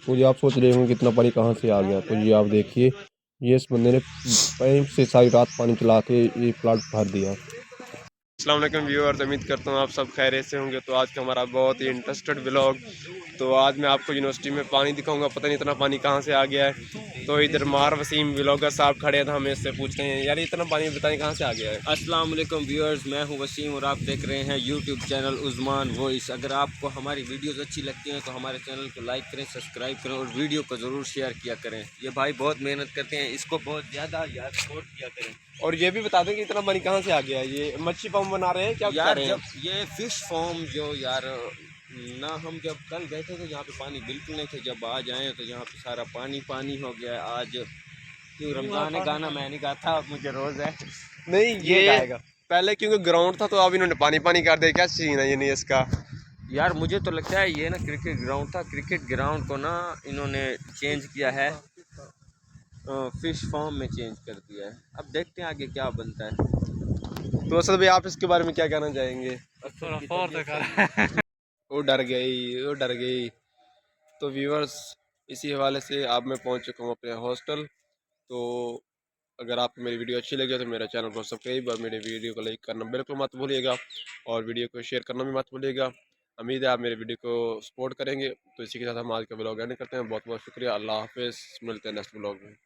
तो ये आप सोच रहे होंगे कितना पानी कहाँ से आ गया। तो ये आप देखिए, ये इस बंदे ने पाइप से सारी रात पानी चला के ये प्लाट भर दिया। अस्सलाम वालेकुम व्यूअर्स, उम्मीद करता हूँ आप सब खैरियत से होंगे। तो आज का हमारा बहुत ही इंटरेस्टेड व्लॉग। तो आज मैं आपको यूनिवर्सिटी में पानी दिखाऊंगा। पता नहीं इतना पानी कहाँ से आ गया है। तो इधर मार वसीम व्लॉगर साहब खड़े हैं, तो हमें इससे पूछते हैं यार इतना पानी बताएं कहाँ से आ गया है। अस्सलाम वालेकुम व्यूअर्स, मैं हूं वसीम और आप देख रहे हैं यूट्यूब चैनल उस्मान वॉइस। अगर आपको हमारी वीडियोस अच्छी लगती हैं तो हमारे चैनल को लाइक करें, सब्सक्राइब करें और वीडियो को ज़रूर शेयर किया करें। ये भाई बहुत मेहनत करते हैं, इसको बहुत ज़्यादा यार सपोर्ट किया करें। और ये भी बता दें कि इतना पानी कहाँ से आ गया है। ये मच्छी पंप बना रहे हैं क्या कर यार रहे जब हैं। ये फिश फॉर्म जो यार ना, हम जब कल गए थे तो यहाँ पे पानी बिल्कुल नहीं थे, जब आज आए तो यहाँ पे सारा पानी पानी हो गया है। आज क्यों रमज़ान है, गाना मैं नहीं गाता, अब मुझे रोज़ है, नहीं, ये ये गाएगा। पहले क्योंकि ग्राउंड था तो अब इन्होंने पानी पानी कर दिया। क्या सीन है ये नहीं इसका। यार मुझे तो लगता है ये ना क्रिकेट ग्राउंड था, क्रिकेट ग्राउंड को ना इन्होंने चेंज किया है, फिश फार्म में चेंज कर दिया है। अब देखते हैं आगे क्या बनता है। तो असद भाई आप इसके बारे में क्या कहना चाहेंगे। वो डर गई, वो डर गई। तो व्यूअर्स, इसी हवाले से अब मैं पहुंच चुका हूँ अपने हॉस्टल। तो अगर आपको मेरी वीडियो अच्छी लगी तो मेरे चैनल को सब्सक्राइब और मेरे वीडियो को लाइक करना बिल्कुल मत भूलिएगा, और वीडियो को शेयर करना भी मत भूलिएगा। उम्मीद है आप मेरे वीडियो को सपोर्ट करेंगे। तो इसी के साथ हम आज का ब्लॉग एंड करते हैं। बहुत बहुत शुक्रिया। अल्लाह हाफिज़, मिलते हैं नेक्स्ट ब्लॉग में।